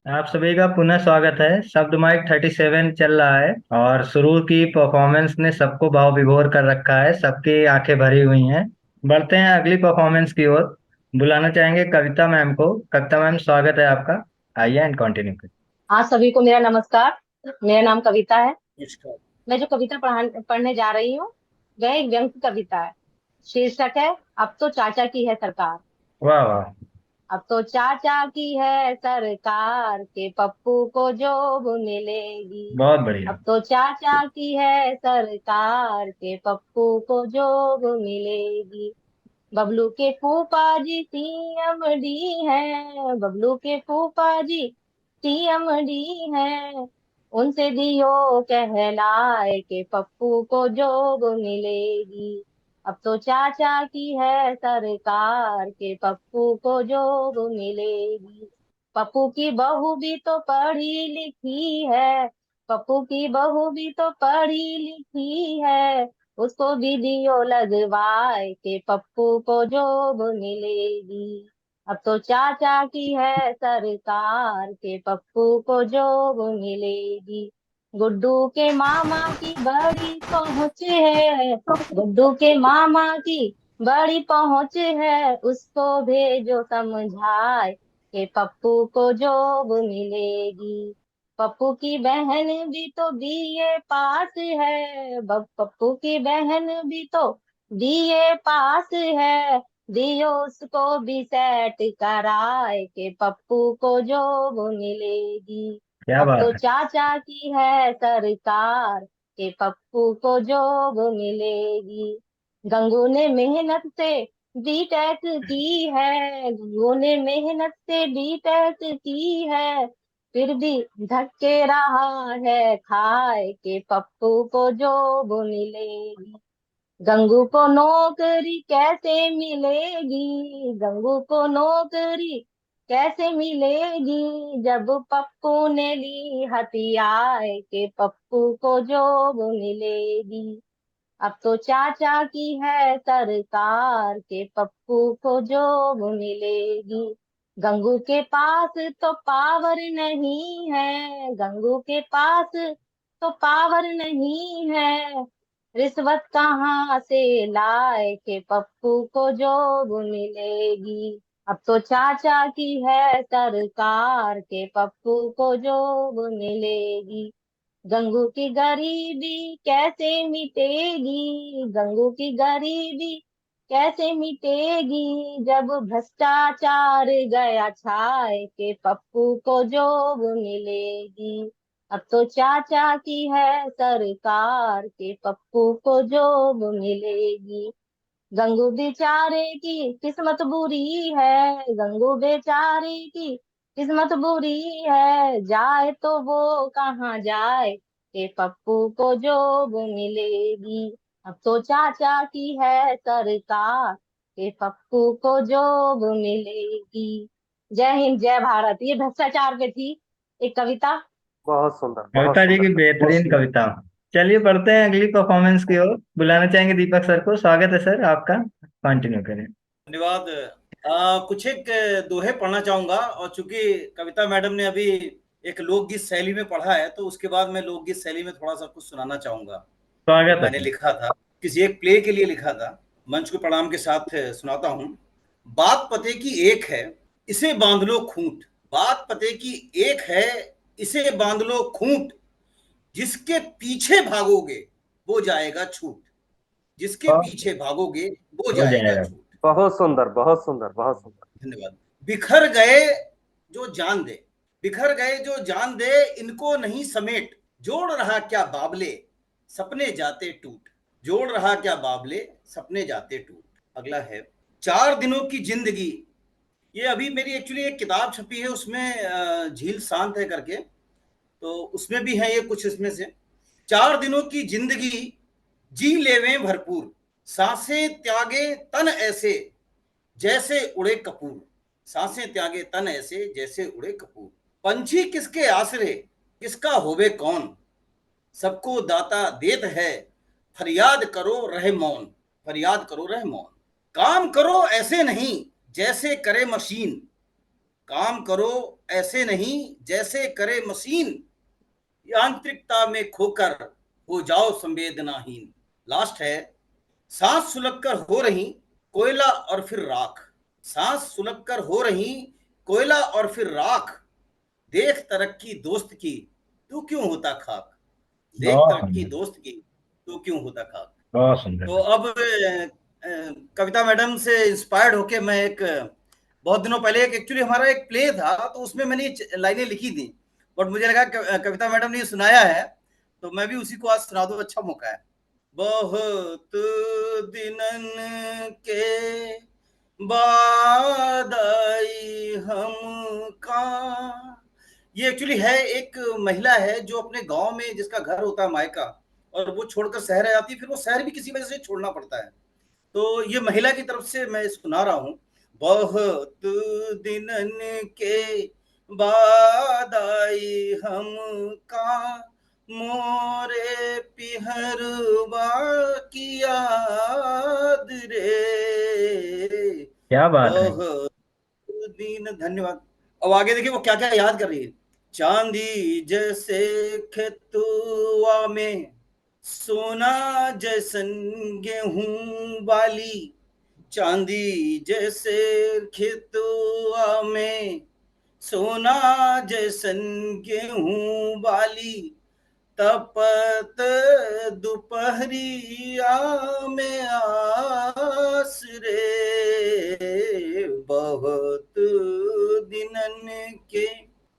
आप सभी का पुनः स्वागत है। शब्द माइक 37 चल रहा है और शुरू की परफॉर्मेंस ने सबको भाव विभोर कर रखा है। सबकी आंखें भरी हुई हैं। बढ़ते हैं अगली परफॉर्मेंस की ओर। बुलाना चाहेंगे कविता मैम को। कविता मैम, स्वागत है आपका। आइए एंड कंटिन्यू करें। हाँ, सभी को मेरा नमस्कार। मेरा नाम कविता है। नमस्कार। मैं जो कविता पढ़ने जा रही हूँ वह एक व्यंग्य कविता है। शीर्षक है, अब तो चाचा की है सरकार। वाह वाह। अब तो चाचा की है सरकार के पप्पू को जॉब मिलेगी। बहुत बढ़िया। अब तो चाचा की है सरकार के पप्पू को जॉब मिलेगी। बबलू के फूफा जी सीएमडी हैं। बबलू के फूफा जी सीएमडी हैं। उनसे दियो कहलाए के पप्पू को जॉब मिलेगी। अब तो चाचा की है सरकार के पप्पू को जॉब मिलेगी। पप्पू की बहू भी तो पढ़ी लिखी है। पप्पू की बहू भी तो पढ़ी लिखी है। उसको वीडियो लगवाए के पप्पू को जॉब मिलेगी। अब तो चाचा की है सरकार के पप्पू को जॉब मिलेगी। गुड्डू के मामा की बड़ी पहुंच है। गुड्डू के मामा की बड़ी पहुंच है। उसको भेजो समझाए के पप्पू को जॉब मिलेगी। पप्पू की बहन भी तो बीए पास है। पप्पू की बहन भी तो बीए पास है। दियो उसको भी सेट कराए के पप्पू को जॉब मिलेगी। क्या अब बात तो है। चाचा की है सरकार के पप्पू को जॉब मिलेगी। गंगू ने मेहनत से बीटेक की है। गंगू ने मेहनत से बीटेक की है। फिर भी धक्के रहा है खाए के पप्पू को जॉब मिलेगी। गंगू को नौकरी कैसे मिलेगी। गंगू को नौकरी कैसे मिलेगी जब पप्पू ने ली हथियार के पप्पू को जॉब मिलेगी। अब तो चाचा की है सरकार के पप्पू को जॉब मिलेगी। गंगू के पास तो पावर नहीं है। गंगू के पास तो पावर नहीं है। रिश्वत कहाँ से लाए के पप्पू को जॉब मिलेगी। अब तो चाचा की है सरकार के पप्पू को जॉब मिलेगी। गंगू की गरीबी कैसे मिटेगी। गंगू की गरीबी कैसे मिटेगी जब भ्रष्टाचार गया छाए के पप्पू को जॉब मिलेगी। अब तो चाचा की है सरकार के पप्पू को जॉब मिलेगी। गंगू बेचारे की किस्मत बुरी है। गंगू बेचारे की किस्मत बुरी है। जाए तो वो कहाँ जाए के पप्पू को जॉब मिलेगी। अब तो चाचा की है सरकार के पप्पू को जॉब मिलेगी। जय हिंद, जय भारत। ये भ्रष्टाचार पे थी एक कविता। बहुत सुंदर, बहुत कविता जी की सुंदर। बेहतरीन कविता। चलिए बढ़ते हैं अगली परफॉर्मेंस की ओर। बुलाना चाहेंगे दीपक सर को। स्वागत है सर आपका। कंटिन्यू करें। धन्यवाद। कुछ एक दोहे पढ़ना चाहूंगा, और चूंकि कविता मैडम ने अभी एक लोकगीत शैली में पढ़ा है, तो उसके बाद मैं लोकगीत शैली में थोड़ा सा कुछ सुनाना चाहूंगा जो स्वागत है मैंने सर। लिखा था, किसी एक प्ले के लिए लिखा था। मंच को प्रणाम के साथ सुनाता हूँ। बात पते की एक है, इसे बांध लो खूंट। बात पते की एक है, इसे बांध लो खूंट। जिसके पीछे भागोगे वो जाएगा छूट। जिसके बहुत पीछे भागोगे वो हो जाएगा जाएगा। छूट। बहुत सुंदर, बहुत सुंदर, बहुत सुंदर। धन्यवाद। बिखर गए जो जान दे। बिखर गए जो जान दे, इनको नहीं समेट। जोड़ रहा क्या बाबले, सपने जाते टूट। जोड़ रहा क्या बाबले, सपने जाते टूट। अगला है, 4 दिनों की जिंदगी। ये अभी मेरी एक्चुअली एक किताब छपी है, उसमें झील शांत है करके, तो उसमें भी है ये कुछ इसमें से। 4 दिनों की जिंदगी जी लेवें भरपूर। सांसें त्यागे तन ऐसे जैसे उड़े कपूर। सांसें त्यागे तन ऐसे जैसे उड़े कपूर। पंछी किसके आसरे, किसका होवे कौन। सबको दाता देत है, फरियाद करो रहे मौन। फरियाद करो रहे मौन। काम करो ऐसे नहीं जैसे करे मशीन। काम करो ऐसे नहीं जैसे करे मशीन, यांत्रिकता में खोकर हो जाओ संवेदनाहीन। लास्ट है, सांस सुलग कर हो रही कोयला और फिर राख, सांस सुलग कर हो रही कोयला और फिर राख, देख तरक्की दोस्त की तू क्यों होता खाक, देख बहुत तरक्की सुंदर, दोस्त की तू क्यों होता खाक। बहुत सुंदर। तो अब कविता मैडम से इंस्पायर्ड होके मैं एक बहुत दिनों पहले एक एक्चुअली हमारा एक प्ले था, तो उसमें मैंने लाइनें लिखी थी, बट मुझे लगा कविता मैडम ने सुनाया है तो मैं भी उसी को आज सुना दूं, अच्छा मौका है। बहुत दिनन के बाद आई हम का, ये एक्चुअली है एक महिला है जो अपने गांव में, जिसका घर होता है मायका, और वो छोड़कर शहर आ जाती है, फिर वो शहर भी किसी वजह से छोड़ना पड़ता है। तो ये महिला की तरफ से मैं सुना रहा हूँ। बहुत दिनन के बाद आई हम का, मोरे पिहरवा की याद रे, क्या बात है। बहुत दिन। धन्यवाद। अब आगे देखिए वो क्या क्या याद कर रही है। चांदी जैसे खेतुआ में सोना जैसन गेहूं वाली, चांदी जैसे खेतुआ में सोना जैसन गेहूं वाली, तपत दोपहरिया में आस रे, बहुत दिनन के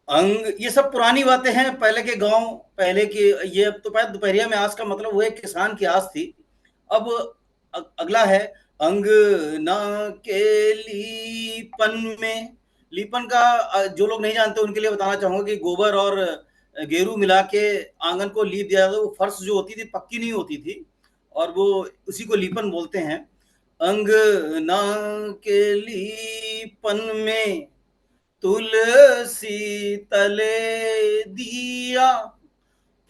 अंग। ये सब पुरानी बातें हैं, पहले के गांव, पहले की। ये अब तो पहले दोपहरिया में आस का मतलब वो एक किसान की आस थी। अब अगला है, अंग ना के लीपन में। लीपन का जो लोग नहीं जानते उनके लिए बताना चाहूंगा कि गोबर और गेरू मिला के आंगन को लीप दिया जाता, वो फर्श जो होती थी पक्की नहीं होती थी, और वो उसी को लीपन बोलते हैं। अंग ना के लीपन में तुलसी तले दिया,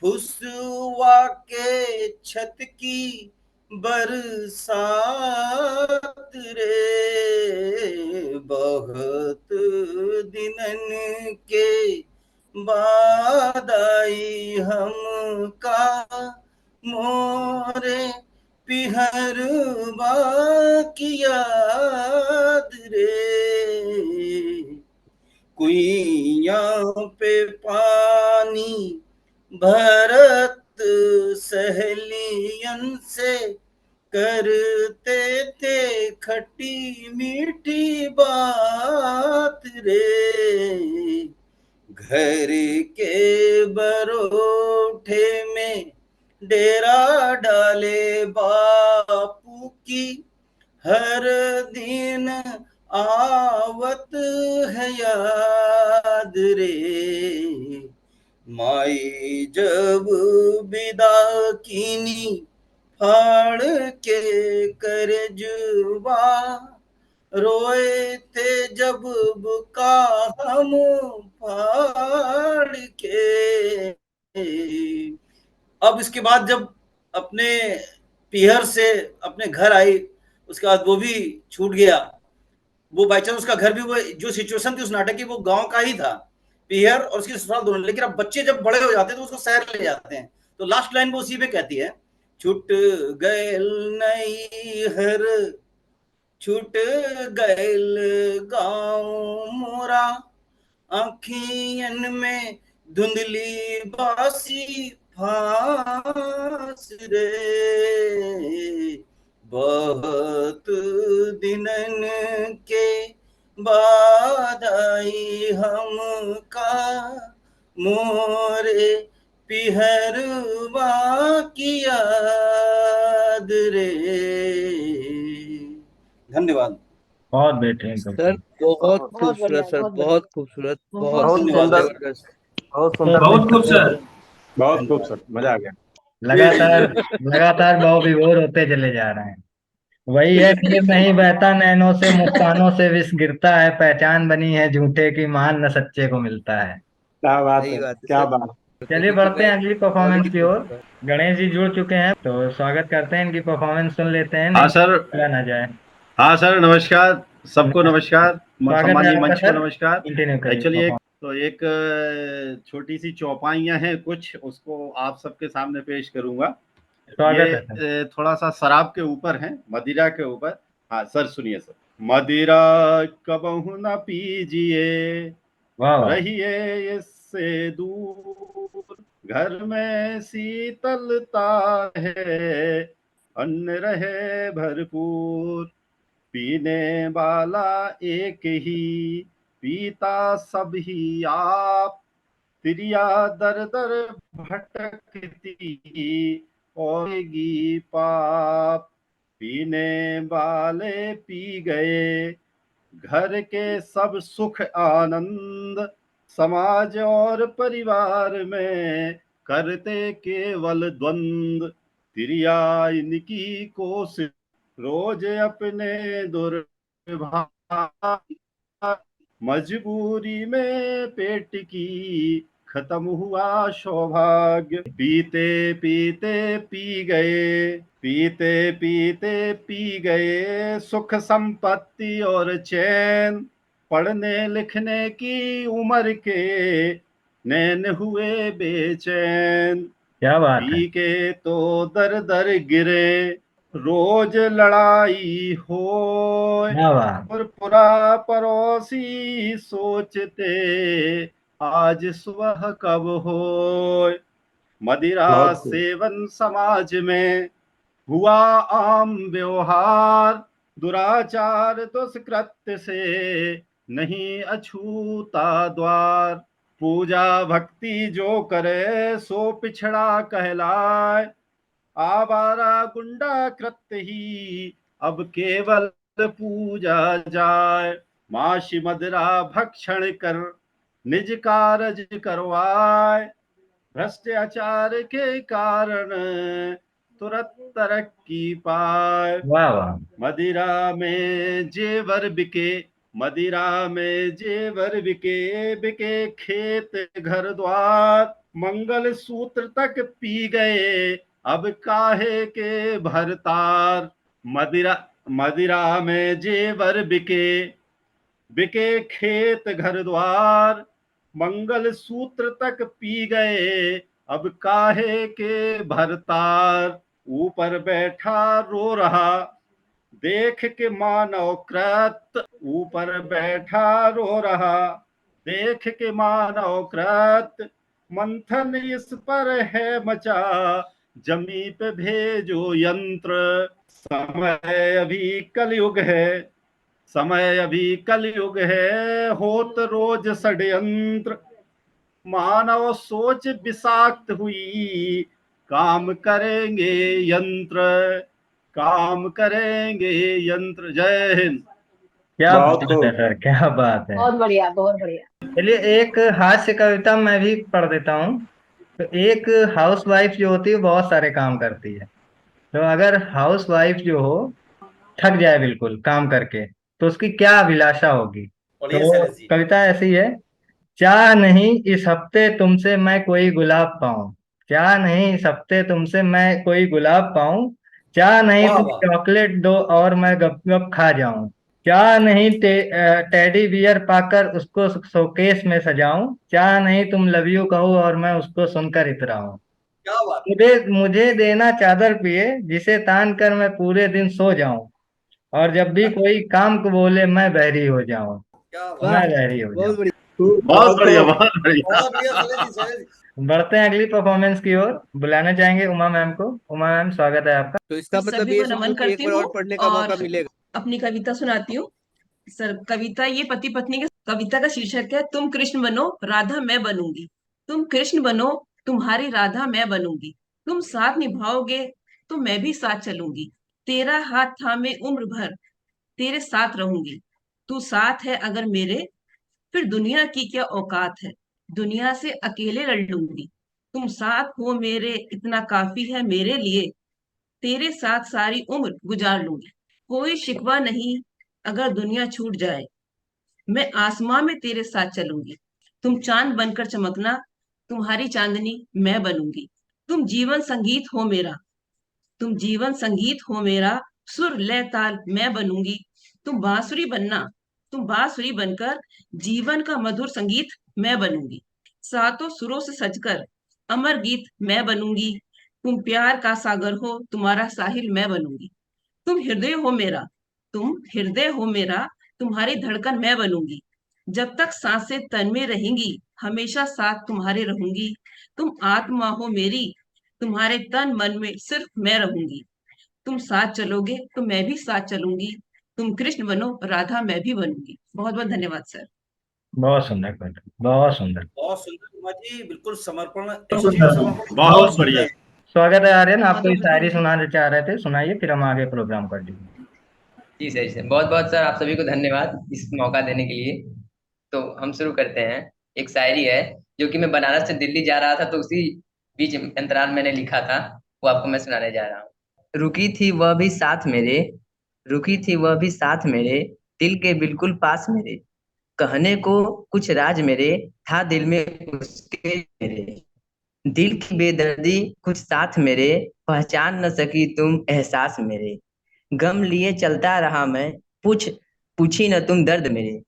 फुसवा के छत की बरसात रे, बहुत दिनन के बाद आई हम का, मोरे पिहरवा की याद रे, कुइयां पे पानी भरत सहेलियन से, करते थे खट्टी मीठी बात रे, घर के बरोठे में डेरा डाले बापू की, हर दिन आवत है याद रे, माई जब विदा कीनी फाड़ के करजुबा, रोए थे जब बुका हम फाड़ के। अब इसके बाद जब अपने पीहर से अपने घर आई, उसके बाद वो भी छूट गया, वो बाई चांस उसका घर भी, वो जो सिचुएशन थी उस नाटक की वो गांव का ही था, पीहर और उसकी ससुराल दोनों। लेकिन अब बच्चे जब बड़े हो जाते हैं तो उसको शहर ले जाते हैं, तो लास्ट लाइन वो उसी पे कहती है, छूट गए नैहर, छूट गैल गाँव मोरा, आँखियन में धुंधली बासी फांस रे, बहुत दिनन के बाद आई हम का, मोरे पिहरवा की याद रे। धन्यवाद। बहुत बेहतरीन सर कविता। बहुत बहुत बहुत बढ़िया, खूबसूरत सर, बहुत बढ़िया, बहुत खूबसूरत, बहुत बहुत धन्यवाद। सुंदर। जबरदस्त। बहुत तो सुंदर बहुत थे खूब सर, सर। बहुत खूब सर, मजा आ गया। लगातार लगातार भाव विभोर होते चले जा रहे हैं। वही है, फिर नहीं बहता नैनों से, मुस्कानों से विष गिरता है, पहचान बनी है झूठे की, मान न सच्चे को मिलता है। क्या बात सही है, बात है क्या सर। बात। चलिए देखिए बढ़ते मैं हैं अगली परफॉर्मेंस अगली की ओर। गणेश जी जुड़ चुके हैं, तो स्वागत करते हैं, इनकी परफॉर्मेंस सुन लेते हैं, हाँ नहीं सर। चला ना जाए। हाँ सर, नमस्कार सबको, नमस्कार। स्वागत है सम्मानीय आपका मंच को सर। नमस्कार। कंटिन्यू करिए। एक्चुअली एक छोटी सी चौपाइयाँ हैं कुछ, उसको आप सबके सामने पेश करूंगा। स्वागत ये है सर। थोड़ा सा शराब के ऊपर है, मदिरा के ऊपर। हाँ सर, सुनिए सर। मदिरा कबहू न पीजिए, वाह वाह। रहिए इससे दूर, घर में शीतलता है, अन्न रहे भरपूर, पीने वाला एक ही, पीता सब ही आप, तिरिया दर दर भटकती होगी पाप, पीने वाले पी गए घर के सब सुख आनंद, समाज और परिवार में करते केवल द्वंद, तिरिया इनकी कोशिश रोज अपने दुर्भाग्य, मजबूरी में पेट की खत्म हुआ सौभाग्य, पीते पीते पी गए, पीते पीते पी गए सुख संपत्ति और चैन, पढ़ने लिखने की उम्र के नैन हुए बेचैन, क्या बात है। पी के तो दर दर गिरे, रोज लड़ाई हो, वाह वाह। और पुरा पड़ोसी सोचते आज सुबह कब हो, मदिरा बहुत खूब। सेवन समाज में हुआ आम व्यवहार, दुराचार दुष्कृत्य से नहीं अछूता द्वार, पूजा भक्ति जो करे सो पिछड़ा कहलाए, आवारा गुंडा कृत्य ही अब केवल पूजा जाए, माशी मदिरा भक्षण कर निज कारज करवाए, भ्रष्टाचार के कारण तुरंत तरक्की पाए, वाह वाह। मदिरा में जेवर बिके, मदिरा में जेवर बिके, बिके खेत घर द्वार, मंगल सूत्र तक पी गए अब काहे के भरतार, मदिरा मदिरा में जेवर बिके, बिके खेत घर द्वार, मंगल सूत्र तक पी गए अब काहे के भरतार, ऊपर बैठा रो रहा देख के मानव कृत, ऊपर बैठा रो रहा देख के मानव कृत, मंथन इस पर है मचा जमी पे भेजो यंत्र, समय अभी कलयुग है, समय अभी कलयुग है, होत रोज षड्यंत्र, मानव सोच विषाक्त हुई, काम करेंगे यंत्र, काम करेंगे यंत्र। जय हिंद। क्या बहुत बात है खूब। सर, क्या बात है। बहुत बढ़िया, बहुत बढ़िया। चलिए एक हास्य कविता मैं भी पढ़ देता हूँ। तो एक हाउस वाइफ जो होती है बहुत सारे काम करती है। तो अगर हाउस वाइफ जो हो थक जाए बिल्कुल काम करके, तो उसकी क्या अभिलाषा होगी। पढ़िए तो शैलेश जी। कविता ऐसी है। चाह नहीं इस हफ्ते तुमसे मैं कोई गुलाब पाऊं, चाह नहीं इस हफ्ते तुमसे मैं कोई गुलाब पाऊं, चाह नहीं वाह तुम वाह। चॉकलेट दो और मैं गप गप खा जाऊं, चाह नहीं टेडी बियर पाकर उसको शोकेस में सजाऊं, चाह नहीं तुम लव यू कहो और मैं उसको सुनकर इतराऊं, क्या बात। मुझे मुझे देना चादर पिए जिसे तान कर मैं पूरे दिन सो जाऊं, और जब भी कोई काम को बोले मैं बहरी हो जाऊं, क्या मैं बात। बहरी हो जाऊं। खूब, बहुत बहुत बढ़िया, खूब। बहुत बढ़िया। बहुत बढ़िया शैलेश जी, शैलेश जी। बढ़ते हैं अगली परफॉर्मेंस की ओर। बुलाना चाहेंगे उमा मैम को। उमा मैम स्वागत है आपका। तो इसका मतलब सभी ये को समझो नमन कि एक करती बार हूँ और पढ़ने का मौका और मिलेगा। अपनी कविता सुनाती हूँ। सर, कविता ये पति पत्नी के, कविता का शीर्षक है तुम कृष्ण बनो राधा मैं बनूंगी, तुम कृष्ण बनो तुम्हारी राधा मैं बनूंगी, तुम साथ निभाओगे तो मैं भी साथ चलूंगी, तेरा हाथ थामे उम्र भर तेरे साथ रहूंगी, तू साथ है अगर मेरे फिर दुनिया की क्या औकात है, दुनिया से अकेले लड़ लूंगी, तुम साथ हो मेरे इतना काफी है मेरे लिए, तेरे साथ सारी उम्र गुजार लूंगी, कोई शिकवा नहीं अगर दुनिया छूट जाए, मैं आसमां में तेरे साथ चलूंगी, तुम चांद बनकर चमकना तुम्हारी चांदनी मैं बनूंगी, तुम जीवन संगीत हो मेरा, तुम जीवन संगीत हो मेरा, सुर लय ताल मैं बनूंगी, तुम बांसुरी बनना तुम बांसुरी बनकर जीवन का मधुर संगीत मैं बनूंगी। सातों सुरों से सजकर अमर गीत मैं बनूंगी। तुम प्यार का सागर हो, तुम्हारा साहिल मैं बनूंगी। तुम हृदय हो मेरा, तुम हृदय हो मेरा, तुम्हारी धड़कन मैं बनूंगी। जब तक सांसें तन में रहेंगी, हमेशा साथ तुम्हारे रहूंगी। तुम आत्मा हो मेरी, तुम्हारे तन मन में सिर्फ मैं रहूंगी। तुम साथ चलोगे तो मैं भी साथ चलूंगी। तुम कृष्ण बनो, राधा मैं भी बनूंगी। बहुत बहुत धन्यवाद सर। बहुत सुंदर बेटा, बहुत सुंदर। बहुत सुंदर उमा जी, बिल्कुल समर्पण, बहुत एक्सट्रीम सुंदर। समर्पण। बहुत बढ़िया। स्वागत है आर्यन, आप हाँ, कोई तो शायरी सुनाना चाह रहे थे, सुनाइए, फिर हम आगे प्रोग्राम कर देंगे। जी सर, सर बहुत बहुत सर, आप सभी को धन्यवाद इस मौका देने के लिए। तो हम शुरू करते हैं। एक शायरी है जो कि मैं बनारस से दिल्ली जा रहा था, तो उसी बीच अंतराल मैंने लिखा था, वो आपको मैं सुनाने जा रहा हूँ। रुकी थी वह भी साथ मेरे, रुकी थी वह भी साथ मेरे, दिल के बिल्कुल पास मेरे, कहने को कुछ राज मेरे, था दिल में उसके मेरे, दिल की बेदर्दी कुछ साथ मेरे, पहचान न सकी तुम एहसास मेरे, गम लिए चलता रहा मैं, पूछी न तुम दर्द मेरे,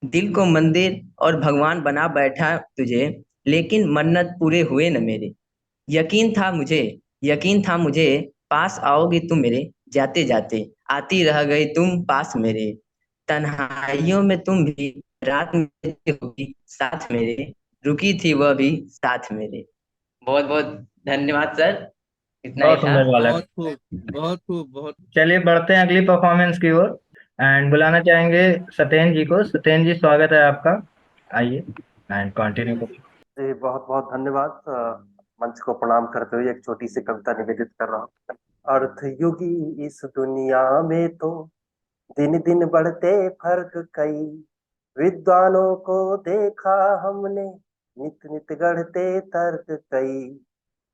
दिल को मंदिर और भगवान बना बैठा तुझे, लेकिन मन्नत पूरे हुए न मेरे, यकीन था मुझे, यकीन था मुझे, पास आओगी तुम मेरे, जाते जाते आती रह गई तुम पास मेरे, तन्हाइयों में तुम भी, रात में होगी साथ मेरे, रुकी थी वह भी साथ मेरे। बहुत बहुत धन्यवाद सर, इतना ही बहुत था। सुंदर बालक। बहुत खूब, बहुत खूब, बहुत। चलिए बढ़ते हैं अगली परफॉर्मेंस की ओर एंड बुलाना चाहेंगे सत्येन जी को। सत्येन जी, स्वागत है आपका, आइए एंड कंटिन्यू करिए। जी बहुत बहुत धन्यवाद। मंच को प्रणाम करते हुए एक छोटी सी कविता निवेदित कर रहा हूँ। अर्थ युगी इस दुनिया में तो दिन दिन बढ़ते फर्क कई, विद्वानों को देखा हमने नित नित गढ़ते तर्क कई,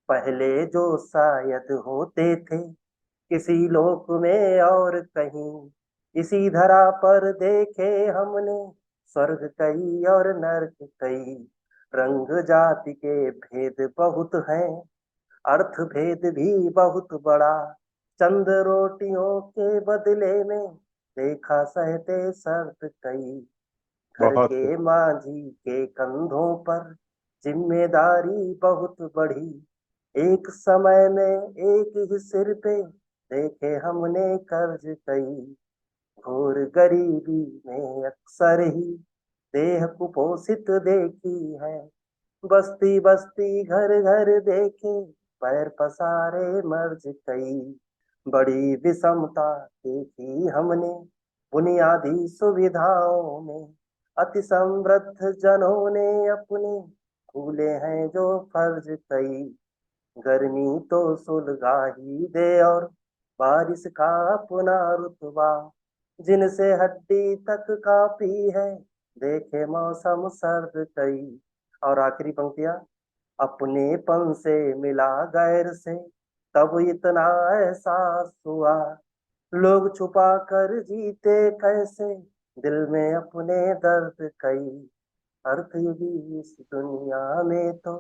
पहले जो शायद होते थे किसी लोक में और कहीं, इसी धरा पर देखे हमने स्वर्ग कई और नरक कई, रंग जाति के भेद बहुत हैं, अर्थ भेद भी बहुत बड़ा, चंद रोटियों के बदले में देखा सहते शर्त कई, घर बहुत के मांझी के कंधों पर जिम्मेदारी बहुत बढ़ी, एक समय में एक ही सिर पे देखे हमने कर्ज कई, घोर गरीबी में अक्सर ही देह कुपोषित देखी है, बस्ती बस्ती घर घर देखे पैर पसारे मर्ज कई, बड़ी विषमता देखी हमने बुनियादी सुविधाओं में, अति समृद्ध जनों ने अपने भूले हैं जो फर्ज कई, गर्मी तो सुलगा ही दे और बारिश का अपना रुतबा, जिनसे हड्डी तक कापी है देखे मौसम सर्द कई, और आखिरी पंक्तियां, अपनेपन से मिला गैर से तब इतना एहसास हुआ, लोग छुपा कर जीते कैसे दिल में अपने दर्द कई, अर्थ युगी इस दुनिया में तो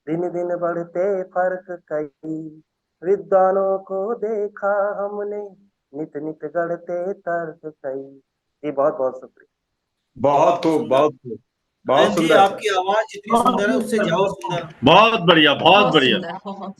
दिन दिन बढ़ते फर्क कई, विद्वानों को देखा हमने नित नित गढ़ते तर्क कई। जी बहुत बहुत शुक्रिया। बहुत खूब, बहुत खूब, बहुत जी सुंदर। आपकी आवाज जितनी सुंदर है उससे ज्यादा सुंदर। बहुत बढ़िया, बहुत बढ़िया। सुंदर, बहुत